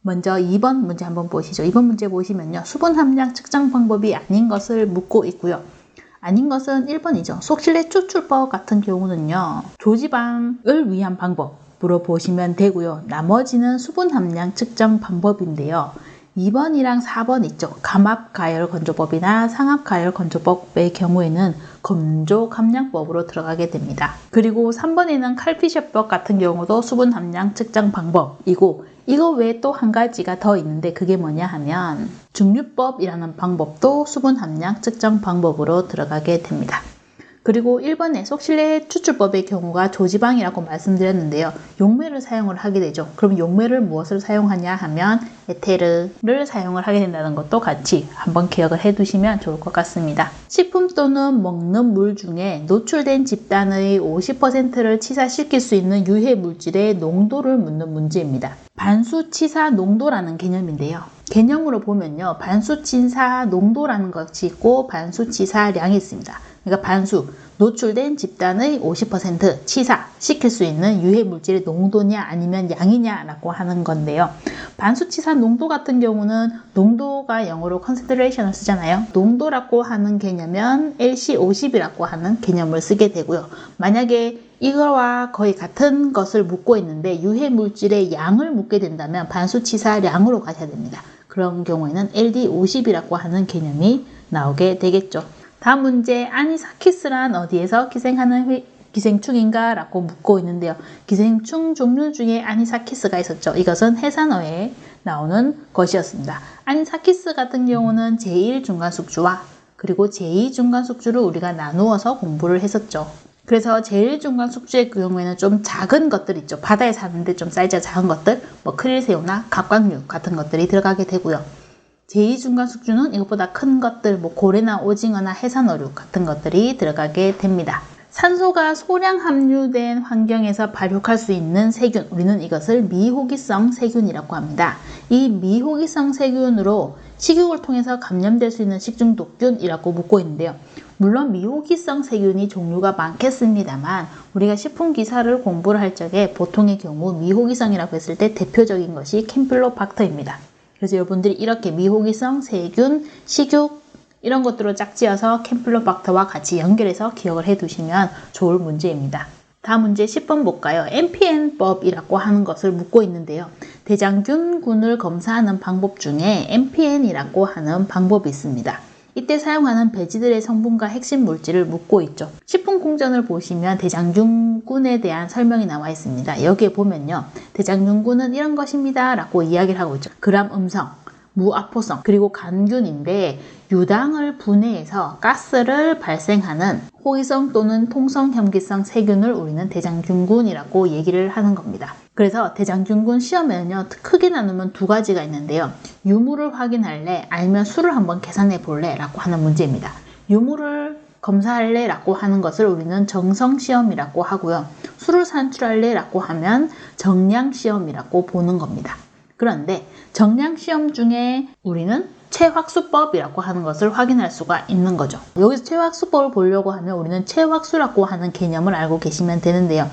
먼저 2번 문제 한번 보시죠. 2번 문제 보시면요. 수분 함량 측정 방법이 아닌 것을 묻고 있고요. 아닌 것은 1번이죠. 속실내 추출법 같은 경우는요. 조지방을 위한 방법으로 보시면 되고요. 나머지는 수분 함량 측정 방법인데요. 2번이랑 4번 있죠. 감압가열건조법이나 상압가열건조법의 경우에는 건조감량법으로 들어가게 됩니다. 그리고 3번에는 칼피셔법 같은 경우도 수분 함량 측정 방법이고 이거 외에 또 한 가지가 더 있는데 그게 뭐냐 하면 증류법이라는 방법도 수분 함량 측정 방법으로 들어가게 됩니다. 그리고 1번에 속실내 추출법의 경우가 조지방이라고 말씀드렸는데요. 용매를 사용을 하게 되죠. 그럼 용매를 무엇을 사용하냐 하면 에테르를 사용을 하게 된다는 것도 같이 한번 기억을 해두시면 좋을 것 같습니다. 식품 또는 먹는 물 중에 노출된 집단의 50%를 치사시킬 수 있는 유해 물질의 농도를 묻는 문제입니다. 반수치사 농도라는 개념인데요. 개념으로 보면요. 반수치사 농도라는 것이 있고 반수치사량이 있습니다. 그러니까 반수, 노출된 집단의 50% 치사시킬 수 있는 유해 물질의 농도냐 아니면 양이냐라고 하는 건데요. 반수치사 농도 같은 경우는 농도가 영어로 concentration을 쓰잖아요. 농도라고 하는 개념은 LC50이라고 하는 개념을 쓰게 되고요. 만약에 이거와 거의 같은 것을 묻고 있는데 유해 물질의 양을 묻게 된다면 반수치사량으로 가셔야 됩니다. 그런 경우에는 LD50이라고 하는 개념이 나오게 되겠죠. 다음 문제, 아니사키스란 어디에서 기생하는 기생충인가? 라고 묻고 있는데요. 기생충 종류 중에 아니사키스가 있었죠. 이것은 해산어에 나오는 것이었습니다. 아니사키스 같은 경우는 제1중간숙주와 그리고 제2중간숙주를 우리가 나누어서 공부를 했었죠. 그래서 제1중간숙주의 경우에는 좀 작은 것들 있죠. 바다에 사는데 좀 사이즈가 작은 것들, 뭐 크릴새우나 갑각류 같은 것들이 들어가게 되고요. 제2중간숙주는 이것보다 큰 것들, 뭐 고래나 오징어나 해산어류 같은 것들이 들어가게 됩니다. 산소가 소량 함유된 환경에서 발육할 수 있는 세균, 우리는 이것을 미호기성 세균이라고 합니다. 이 미호기성 세균으로 식욕을 통해서 감염될 수 있는 식중독균이라고 묻고 있는데요. 물론 미호기성 세균이 종류가 많겠습니다만 우리가 식품기사를 공부를 할 적에 보통의 경우 미호기성이라고 했을 때 대표적인 것이 캠필로박터입니다. 그래서 여러분들이 이렇게 미호기성, 세균, 식육 이런 것들로 짝지어서 캠필로박터와 같이 연결해서 기억을 해두시면 좋을 문제입니다. 다음 문제 10번 볼까요? MPN법이라고 하는 것을 묻고 있는데요. 대장균군을 검사하는 방법 중에 MPN이라고 하는 방법이 있습니다. 이때 사용하는 배지들의 성분과 핵심 물질을 묻고 있죠. 식품공전을 보시면 대장균군에 대한 설명이 나와 있습니다. 여기에 보면요. 대장균군은 이런 것입니다. 라고 이야기를 하고 있죠. 그람 음성, 무아포성, 그리고 간균인데 유당을 분해해서 가스를 발생하는 호기성 또는 통성염기성 세균을 우리는 대장균군이라고 얘기를 하는 겁니다. 그래서 대장균군 시험에는요. 크게 나누면 두 가지가 있는데요. 유무를 확인할래? 아니면 수를 한번 계산해 볼래? 라고 하는 문제입니다. 유무를 검사할래? 라고 하는 것을 우리는 정성시험이라고 하고요. 수를 산출할래? 라고 하면 정량시험이라고 보는 겁니다. 그런데 정량시험 중에 우리는 체확수법이라고 하는 것을 확인할 수가 있는 거죠. 여기서 체확수법을 보려고 하면 우리는 체확수라고 하는 개념을 알고 계시면 되는데요.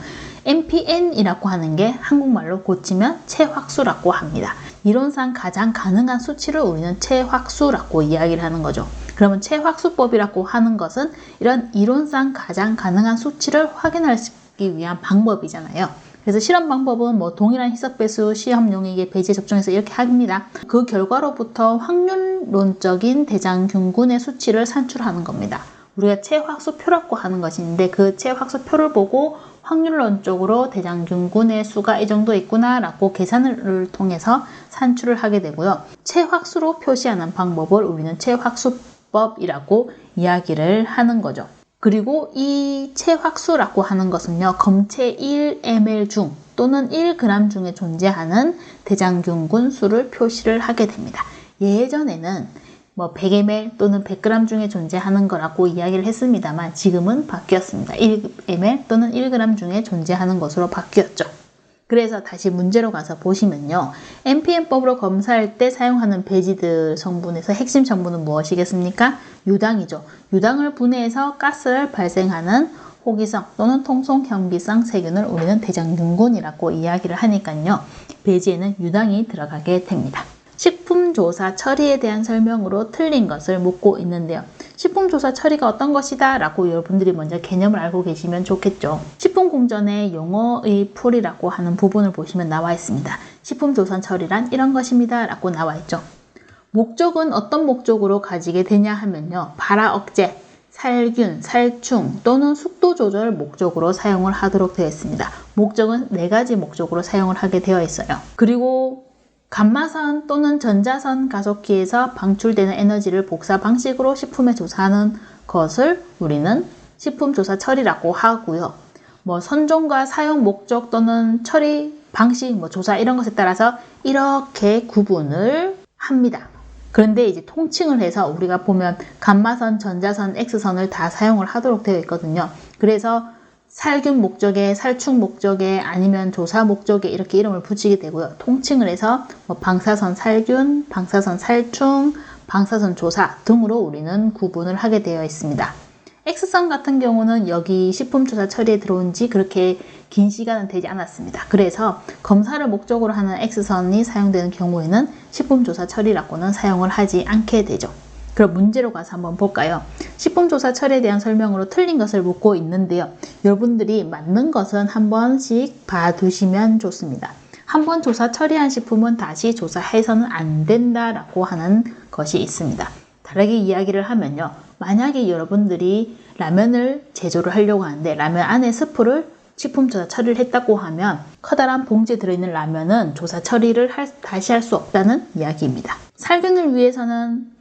MPN이라고 하는 게 한국말로 고치면 체확수라고 합니다. 이론상 가장 가능한 수치를 우리는 체확수라고 이야기를 하는 거죠. 그러면 체확수법이라고 하는 것은 이런 이론상 가장 가능한 수치를 확인하기 위한 방법이잖아요. 그래서 실험 방법은 뭐 동일한 희석배수 시험용에게 배지에 적중해서 이렇게 합니다. 그 결과로부터 확률론적인 대장균군의 수치를 산출하는 겁니다. 우리가 체확수표라고 하는 것인데 그 체확수표를 보고 확률론적으로 대장균군의 수가 이 정도 있구나 라고 계산을 통해서 산출을 하게 되고요. 체확수로 표시하는 방법을 우리는 체확수법이라고 이야기를 하는 거죠. 그리고 이 체확수라고 하는 것은요. 검체 1ml 중 또는 1g 중에 존재하는 대장균군 수를 표시를 하게 됩니다. 예전에는 뭐 100ml 또는 100g 중에 존재하는 거라고 이야기를 했습니다만 지금은 바뀌었습니다. 1ml 또는 1g 중에 존재하는 것으로 바뀌었죠. 그래서 다시 문제로 가서 보시면요. MPN법으로 검사할 때 사용하는 배지들 성분에서 핵심 성분은 무엇이겠습니까? 유당이죠. 유당을 분해해서 가스를 발생하는 호기성 또는 통속형기성 세균을 우리는 대장균군이라고 이야기를 하니까요. 배지에는 유당이 들어가게 됩니다. 식품조사 처리에 대한 설명으로 틀린 것을 묻고 있는데요. 식품조사 처리가 어떤 것이다 라고 여러분들이 먼저 개념을 알고 계시면 좋겠죠. 식품공전의 용어의 풀이라고 하는 부분을 보시면 나와 있습니다. 식품조사 처리란 이런 것입니다 라고 나와 있죠. 목적은 어떤 목적으로 가지게 되냐 하면요. 발화 억제, 살균, 살충 또는 숙도 조절 목적으로 사용을 하도록 되어 있습니다. 목적은 4가지 목적으로 사용을 하게 되어 있어요. 그리고 감마선 또는 전자선 가속기에서 방출되는 에너지를 복사 방식으로 식품에 조사하는 것을 우리는 식품조사 처리라고 하고요. 선종과 사용 목적 또는 처리 방식, 조사 이런 것에 따라서 이렇게 구분을 합니다. 그런데 이제 통칭을 해서 우리가 보면 감마선, 전자선, X선을 다 사용을 하도록 되어 있거든요. 그래서 살균 목적에, 살충 목적에, 아니면 조사 목적에 이렇게 이름을 붙이게 되고요. 통칭을 해서 방사선 살균, 방사선 살충, 방사선 조사 등으로 우리는 구분을 하게 되어 있습니다. X선 같은 경우는 여기 식품조사 처리에 들어온 지 그렇게 긴 시간은 되지 않았습니다. 그래서 검사를 목적으로 하는 X선이 사용되는 경우에는 식품조사 처리라고는 사용을 하지 않게 되죠. 그럼 문제로 가서 한번 볼까요? 식품조사 처리에 대한 설명으로 틀린 것을 묻고 있는데요. 여러분들이 맞는 것은 한 번씩 봐두시면 좋습니다. 한 번 조사 처리한 식품은 다시 조사해서는 안 된다라고 하는 것이 있습니다. 다르게 이야기를 하면요. 만약에 여러분들이 라면을 제조를 하려고 하는데 라면 안에 스프를 식품조사 처리를 했다고 하면 커다란 봉지에 들어있는 라면은 조사 처리를 다시 할 수 없다는 이야기입니다. 살균을 위해서는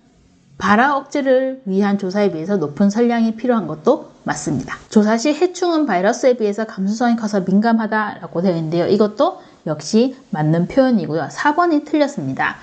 발화 억제를 위한 조사에 비해서 높은 선량이 필요한 것도 맞습니다. 조사 시 해충은 바이러스에 비해서 감수성이 커서 민감하다라고 되어 있는데요. 이것도 역시 맞는 표현이고요. 4번이 틀렸습니다.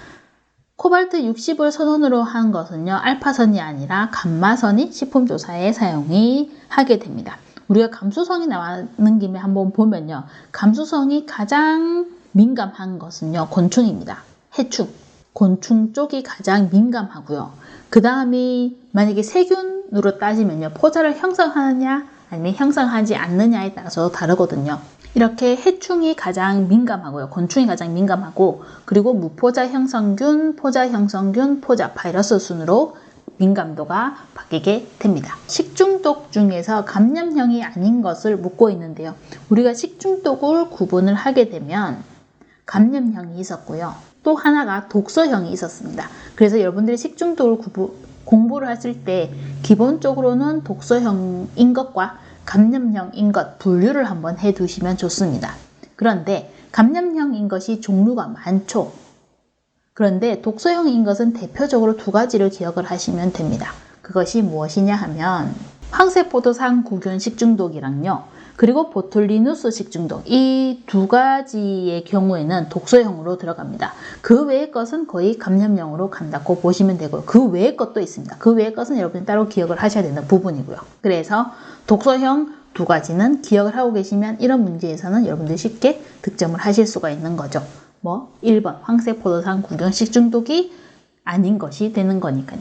코발트 60을 선원으로 한 것은요. 알파선이 아니라 감마선이 식품조사에 사용이 하게 됩니다. 우리가 감수성이 나오는 김에 한번 보면요. 감수성이 가장 민감한 것은요. 곤충입니다. 해충. 곤충 쪽이 가장 민감하고요. 그 다음이 만약에 세균으로 따지면요. 포자를 형성하느냐 아니면 형성하지 않느냐에 따라서 다르거든요. 이렇게 해충이 가장 민감하고요. 곤충이 가장 민감하고 그리고 무포자 형성균, 포자 형성균, 포자 바이러스 순으로 민감도가 바뀌게 됩니다. 식중독 중에서 감염형이 아닌 것을 묻고 있는데요. 우리가 식중독을 구분을 하게 되면 감염형이 있었고요. 또 하나가 독소형이 있었습니다. 그래서 여러분들이 식중독을 공부를 하실 때 기본적으로는 독소형인 것과 감염형인 것 분류를 한번 해두시면 좋습니다. 그런데 감염형인 것이 종류가 많죠. 그런데 독소형인 것은 대표적으로 2가지를 기억을 하시면 됩니다. 그것이 무엇이냐 하면 황새포도상 구균 식중독이랑요. 그리고 보툴리누스 식중독 이 2가지의 경우에는 독소형으로 들어갑니다. 그 외의 것은 거의 감염형으로 간다고 보시면 되고요. 그 외의 것도 있습니다. 그 외의 것은 여러분이 따로 기억을 하셔야 되는 부분이고요. 그래서 독소형 2가지는 기억을 하고 계시면 이런 문제에서는 여러분들이 쉽게 득점을 하실 수가 있는 거죠. 1번 황새포도상 구균 식중독이 아닌 것이 되는 거니까요.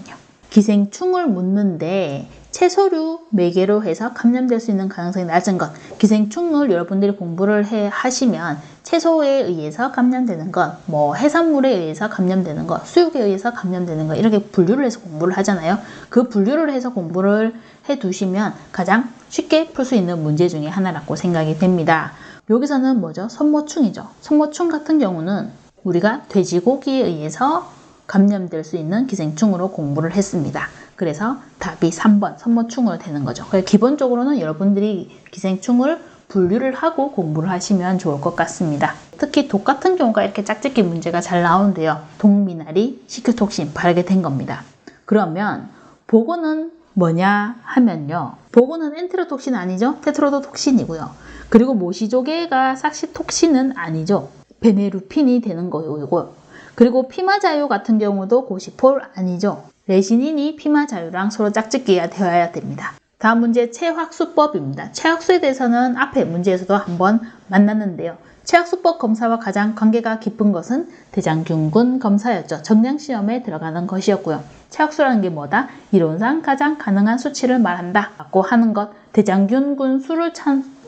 기생충을 묻는데 채소류 매개로 해서 감염될 수 있는 가능성이 낮은 것. 기생충을 여러분들이 공부를 하시면 채소에 의해서 감염되는 것, 해산물에 의해서 감염되는 것, 수육에 의해서 감염되는 것 이렇게 분류를 해서 공부를 하잖아요. 그 분류를 해서 공부를 해두시면 가장 쉽게 풀 수 있는 문제 중에 하나라고 생각이 됩니다. 여기서는 선모충이죠. 선모충 같은 경우는 우리가 돼지고기에 의해서 감염될 수 있는 기생충으로 공부를 했습니다. 그래서 답이 3번 선모충으로 되는 거죠. 기본적으로는 여러분들이 기생충을 분류를 하고 공부를 하시면 좋을 것 같습니다. 특히 독 같은 경우가 이렇게 짝짓기 문제가 잘 나오는데요. 독미나리, 식큐톡신 바르게 된 겁니다. 그러면 보고는 뭐냐 하면요. 보고는 엔테로톡신 아니죠? 테트로도톡신이고요. 그리고 모시조개가 삭시톡신은 아니죠. 베네루핀이 되는 거고요. 그리고 피마자유 같은 경우도 고시폴 아니죠. 레시닌이 피마자유랑 서로 짝짓기가 되어야 됩니다. 다음 문제 체확수법입니다. 체확수에 대해서는 앞에 문제에서도 한번 만났는데요. 체확수법 검사와 가장 관계가 깊은 것은 대장균군 검사였죠. 정량시험에 들어가는 것이었고요. 체악수라는 게 뭐다? 이론상 가장 가능한 수치를 말한다 라고 하는 것, 대장균군 수를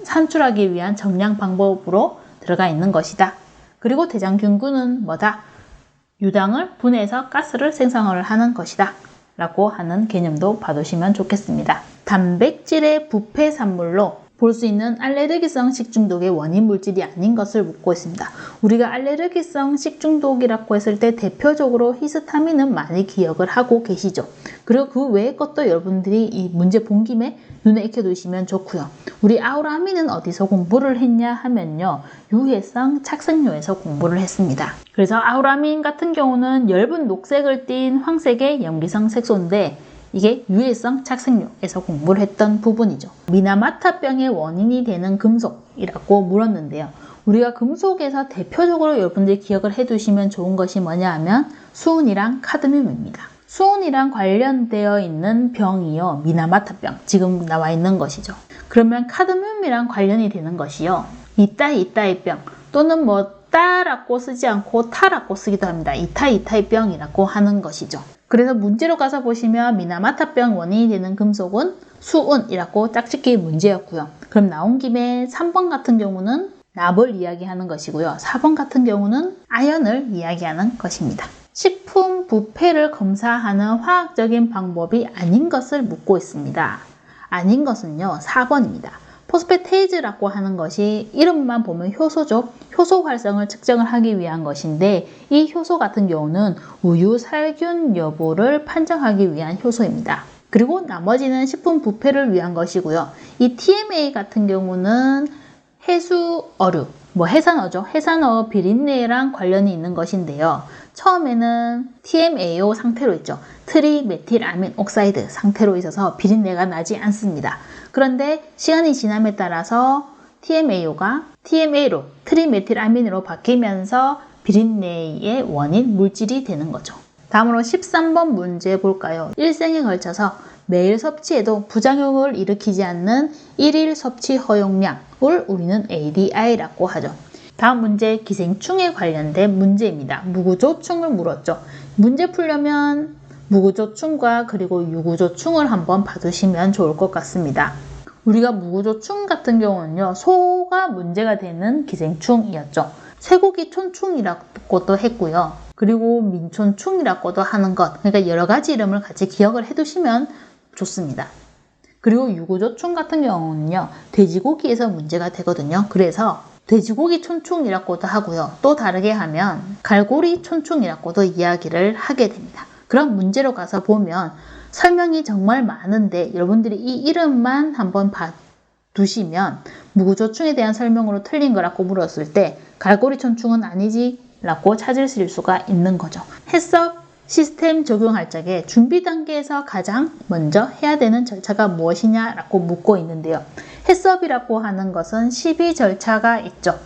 산출하기 위한 정량 방법으로 들어가 있는 것이다. 그리고 대장균군은 뭐다? 유당을 분해해서 가스를 생성을 하는 것이다 라고 하는 개념도 봐두시면 좋겠습니다. 단백질의 부패 산물로 볼 수 있는 알레르기성 식중독의 원인 물질이 아닌 것을 묻고 있습니다. 우리가 알레르기성 식중독이라고 했을 때 대표적으로 히스타민은 많이 기억을 하고 계시죠. 그리고 그 외의 것도 여러분들이 이 문제 본 김에 눈에 익혀두시면 좋고요. 우리 아우라민은 어디서 공부를 했냐 하면요. 유해성 착색뇨에서 공부를 했습니다. 그래서 아우라민 같은 경우는 엷은 녹색을 띤 황색의 염기성 색소인데 이게 유해성 착색뇨에서 공부를 했던 부분이죠. 미나마타병의 원인이 되는 금속이라고 물었는데요. 우리가 금속에서 대표적으로 여러분들이 기억을 해두시면 좋은 것이 뭐냐 하면 수은이랑 카드뮴입니다. 수은이랑 관련되어 있는 병이요. 미나마타병. 지금 나와 있는 것이죠. 그러면 카드뮴이랑 관련이 되는 것이요. 이따이 병 또는 따라고 쓰지 않고 타라고 쓰기도 합니다. 이타이 병이라고 하는 것이죠. 그래서 문제로 가서 보시면 미나마타병 원인이 되는 금속은 수은이라고 짝짓기 문제였고요. 그럼 나온 김에 3번 같은 경우는 납을 이야기하는 것이고요. 4번 같은 경우는 아연을 이야기하는 것입니다. 식품 부패를 검사하는 화학적인 방법이 아닌 것을 묻고 있습니다. 아닌 것은요. 4번입니다. 포스페테이즈라고 하는 것이 이름만 보면 효소죠. 효소 활성을 측정을 하기 위한 것인데 이 효소 같은 경우는 우유 살균 여부를 판정하기 위한 효소입니다. 그리고 나머지는 식품 부패를 위한 것이고요. 이 TMA 같은 경우는 해수어류, 해산어죠. 해산어 비린내랑 관련이 있는 것인데요. 처음에는 TMAO 상태로 있죠. 트리메틸아민 옥사이드 상태로 있어서 비린내가 나지 않습니다. 그런데 시간이 지남에 따라서 TMAO가 TMA로 트리메틸아민으로 바뀌면서 비린내의 원인 물질이 되는 거죠. 다음으로 13번 문제 볼까요? 일생에 걸쳐서 매일 섭취해도 부작용을 일으키지 않는 일일 섭취 허용량을 우리는 ADI라고 하죠. 다음 문제 기생충에 관련된 문제입니다. 무구조충을 물었죠. 문제 풀려면 무구조충과 그리고 유구조충을 한번 봐두시면 좋을 것 같습니다. 우리가 무구조충 같은 경우는요. 소가 문제가 되는 기생충이었죠. 쇠고기 촌충이라고도 했고요. 그리고 민촌충이라고도 하는 것. 그러니까 여러 가지 이름을 같이 기억을 해두시면 좋습니다. 그리고 유구조충 같은 경우는요. 돼지고기에서 문제가 되거든요. 그래서 돼지고기 촌충이라고도 하고요. 또 다르게 하면 갈고리 촌충이라고도 이야기를 하게 됩니다. 그럼 문제로 가서 보면 설명이 정말 많은데 여러분들이 이 이름만 한번 봐두시면 무구조충에 대한 설명으로 틀린 거라고 물었을 때 갈고리 촌충은 아니지 라고 찾으실 수가 있는 거죠. 해썹 시스템 적용할 적에 준비 단계에서 가장 먼저 해야 되는 절차가 무엇이냐라고 묻고 있는데요. 해썹이라고 하는 것은 12절차가 있죠.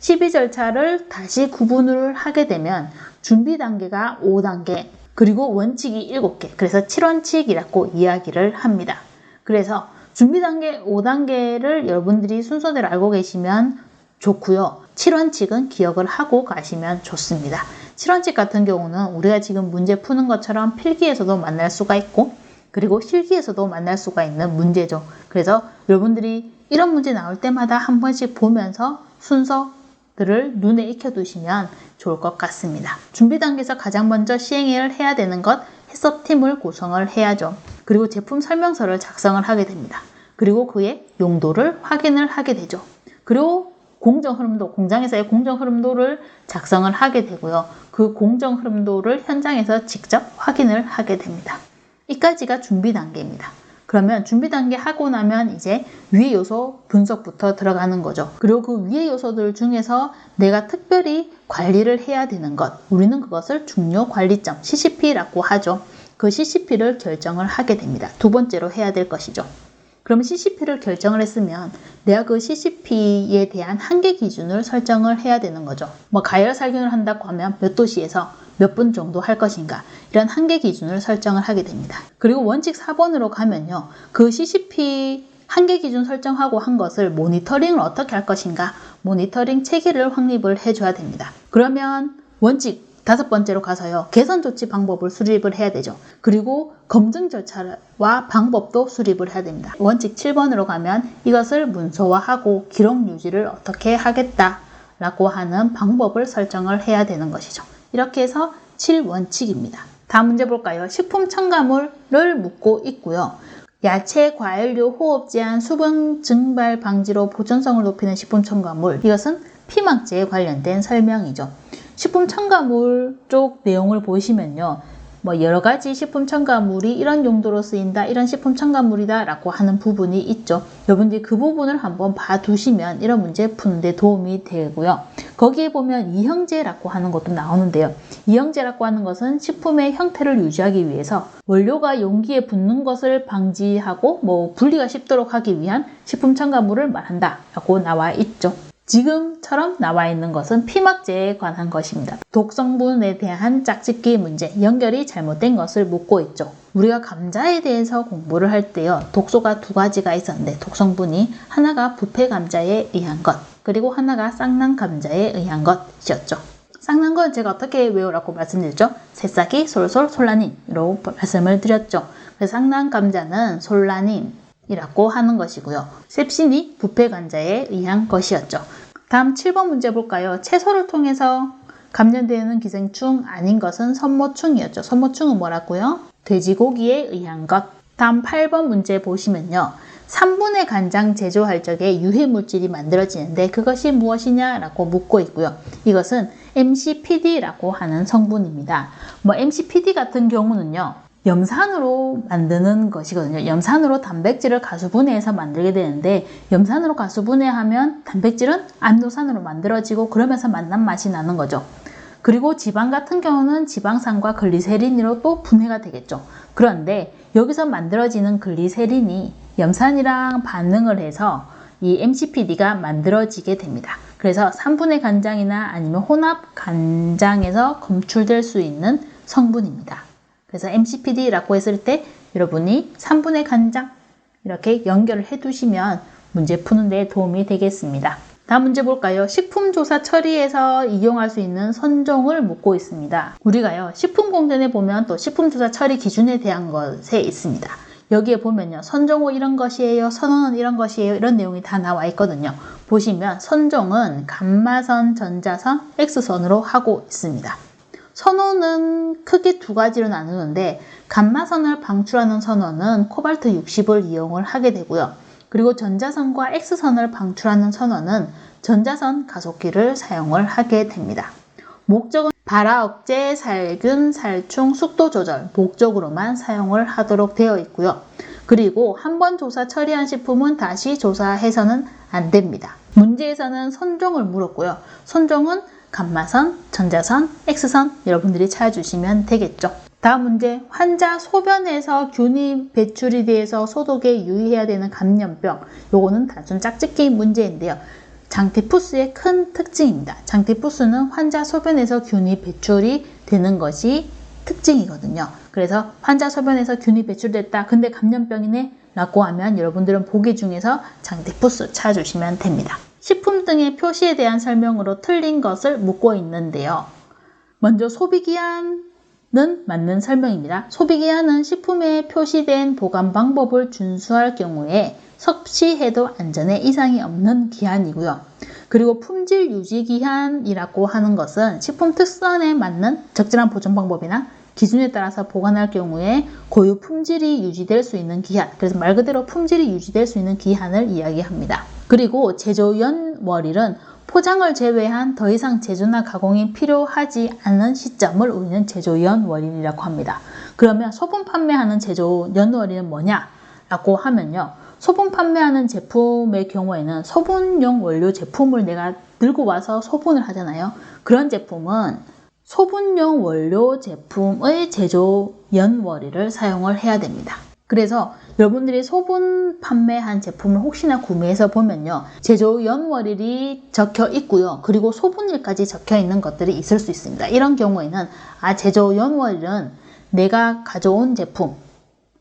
12절차를 다시 구분을 하게 되면 준비 단계가 5단계 그리고 원칙이 7개 그래서 7원칙이라고 이야기를 합니다. 그래서 준비 단계 5단계를 여러분들이 순서대로 알고 계시면 좋고요. 7원칙은 기억을 하고 가시면 좋습니다. 7원칙 같은 경우는 우리가 지금 문제 푸는 것처럼 필기에서도 만날 수가 있고 그리고 실기에서도 만날 수가 있는 문제죠. 그래서 여러분들이 이런 문제 나올 때마다 한 번씩 보면서 순서들을 눈에 익혀두시면 좋을 것 같습니다. 준비 단계에서 가장 먼저 시행을 해야 되는 것 해썹팀을 구성을 해야죠. 그리고 제품 설명서를 작성을 하게 됩니다. 그리고 그의 용도를 확인을 하게 되죠. 그리고 공정 흐름도, 공장에서의 공정 흐름도를 작성을 하게 되고요. 그 공정 흐름도를 현장에서 직접 확인을 하게 됩니다. 이까지가 준비 단계입니다. 그러면 준비 단계 하고 나면 이제 위의 요소 분석부터 들어가는 거죠. 그리고 그 위의 요소들 중에서 내가 특별히 관리를 해야 되는 것, 우리는 그것을 중요 관리점, CCP라고 하죠. 그 CCP를 결정을 하게 됩니다. 두 번째로 해야 될 것이죠. 그럼 CCP를 결정을 했으면 내가 그 CCP에 대한 한계 기준을 설정을 해야 되는 거죠. 가열 살균을 한다고 하면 몇 도시에서 몇 분 정도 할 것인가 이런 한계 기준을 설정을 하게 됩니다. 그리고 원칙 4번으로 가면요. 그 CCP 한계 기준 설정하고 한 것을 모니터링을 어떻게 할 것인가 모니터링 체계를 확립을 해줘야 됩니다. 그러면 원칙 다섯 번째로 가서요. 개선 조치 방법을 수립을 해야 되죠. 그리고 검증 절차와 방법도 수립을 해야 됩니다. 원칙 7번으로 가면 이것을 문서화하고 기록 유지를 어떻게 하겠다라고 하는 방법을 설정을 해야 되는 것이죠. 이렇게 해서 7원칙입니다. 다음 문제 볼까요? 식품 첨가물을 묻고 있고요. 야채, 과일류, 호흡 제한, 수분 증발 방지로 보존성을 높이는 식품 첨가물. 이것은 피막제에 관련된 설명이죠. 식품 첨가물 쪽 내용을 보시면요. 뭐 여러 가지 식품 첨가물이 이런 용도로 쓰인다, 이런 식품 첨가물이다 라고 하는 부분이 있죠. 여러분들이 그 부분을 한번 봐두시면 이런 문제 푸는데 도움이 되고요. 거기에 보면 이형제라고 하는 것도 나오는데요. 이형제라고 하는 것은 식품의 형태를 유지하기 위해서 원료가 용기에 붙는 것을 방지하고 뭐 분리가 쉽도록 하기 위한 식품 첨가물을 말한다 라고 나와 있죠. 지금처럼 나와 있는 것은 피막제에 관한 것입니다. 독성분에 대한 짝짓기 문제, 연결이 잘못된 것을 묻고 있죠. 우리가 감자에 대해서 공부를 할 때요. 독소가 두 가지가 있었는데 독성분이 하나가 부패감자에 의한 것, 그리고 하나가 쌍난감자에 의한 것이었죠. 쌍난 건 제가 어떻게 외우라고 말씀드렸죠? 새싹이 솔솔 솔라닌으로 말씀을 드렸죠. 그래서 쌍난감자는 솔라닌 이라고 하는 것이고요. 셉신이 부패감자에 의한 것이었죠. 다음 7번 문제 볼까요? 채소를 통해서 감염되는 기생충 아닌 것은 선모충이었죠. 선모충은 뭐라고요? 돼지고기에 의한 것. 다음 8번 문제 보시면요. 3분의 간장 제조할 적에 유해물질이 만들어지는데 그것이 무엇이냐라고 묻고 있고요. 이것은 MCPD라고 하는 성분입니다. MCPD 같은 경우는요. 염산으로 만드는 것이거든요. 염산으로 단백질을 가수분해해서 만들게 되는데 염산으로 가수분해하면 단백질은 암노산으로 만들어지고 그러면서 맛난 맛이 나는 거죠. 그리고 지방 같은 경우는 지방산과 글리세린으로 또 분해가 되겠죠. 그런데 여기서 만들어지는 글리세린이 염산이랑 반응을 해서 이 MCPD가 만들어지게 됩니다. 그래서 3분의 간장이나 아니면 혼합 간장에서 검출될 수 있는 성분입니다. 그래서 MCPD라고 했을 때 여러분이 3분의 간장 이렇게 연결을 해두시면 문제 푸는 데 도움이 되겠습니다. 다음 문제 볼까요? 식품조사 처리에서 이용할 수 있는 선종을 묻고 있습니다. 우리가요 식품공단에 보면 또 식품조사 처리 기준에 대한 것에 있습니다. 여기에 보면요 선종호 이런 것이에요, 선호는 이런 것이에요, 이런 내용이 다 나와 있거든요. 보시면 선종은 감마선, 전자선, X선으로 하고 있습니다. 선호는 크게 두 가지로 나누는데 감마선을 방출하는 선호는 코발트 60을 이용을 하게 되고요. 그리고 전자선과 X선을 방출하는 선호는 전자선 가속기를 사용을 하게 됩니다. 목적은 발화 억제, 살균, 살충, 숙도 조절 목적으로만 사용을 하도록 되어 있고요. 그리고 한번 조사 처리한 식품은 다시 조사해서는 안 됩니다. 문제에서는 선종을 물었고요. 선종은 감마선, 전자선, X선 여러분들이 찾아주시면 되겠죠. 다음 문제, 환자 소변에서 균이 배출이 돼서 소독에 유의해야 되는 감염병. 요거는 단순 짝짓기 문제인데요. 장티푸스의 큰 특징입니다. 장티푸스는 환자 소변에서 균이 배출이 되는 것이 특징이거든요. 그래서 환자 소변에서 균이 배출됐다. 근데 감염병이네? 라고 하면 여러분들은 보기 중에서 장티푸스 찾아주시면 됩니다. 식품 등의 표시에 대한 설명으로 틀린 것을 묻고 있는데요. 먼저 소비기한은 맞는 설명입니다. 소비기한은 식품에 표시된 보관 방법을 준수할 경우에 섭취해도 안전에 이상이 없는 기한이고요. 그리고 품질 유지 기한이라고 하는 것은 식품 특성에 맞는 적절한 보존 방법이나 기준에 따라서 보관할 경우에 고유 품질이 유지될 수 있는 기한, 그래서 말 그대로 품질이 유지될 수 있는 기한을 이야기합니다. 그리고 제조 연월일은 포장을 제외한 더 이상 제조나 가공이 필요하지 않은 시점을 우리는 제조 연월일이라고 합니다. 그러면 소분 판매하는 제조 연월일은 뭐냐라고 하면요. 소분 판매하는 제품의 경우에는 소분용 원료 제품을 내가 들고 와서 소분을 하잖아요. 그런 제품은 소분용 원료 제품의 제조 연월일을 사용을 해야 됩니다. 그래서 여러분들이 소분 판매한 제품을 혹시나 구매해서 보면요. 제조 연월일이 적혀 있고요. 그리고 소분일까지 적혀 있는 것들이 있을 수 있습니다. 이런 경우에는 제조 연월일은 내가 가져온 제품,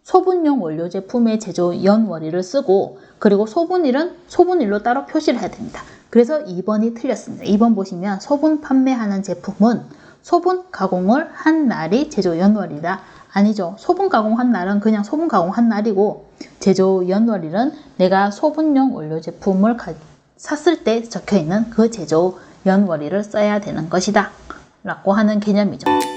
소분용 원료 제품의 제조 연월일을 쓰고 그리고 소분일은 소분일로 따로 표시를 해야 됩니다. 그래서 2번이 틀렸습니다. 2번 보시면 소분 판매하는 제품은 소분 가공을 한 날이 제조 연월이다. 아니죠. 소분 가공한 날은 그냥 소분 가공한 날이고 제조 연월일은 내가 소분용 원료 제품을 샀을 때 적혀있는 그 제조 연월일을 써야 되는 것이다 라고 하는 개념이죠.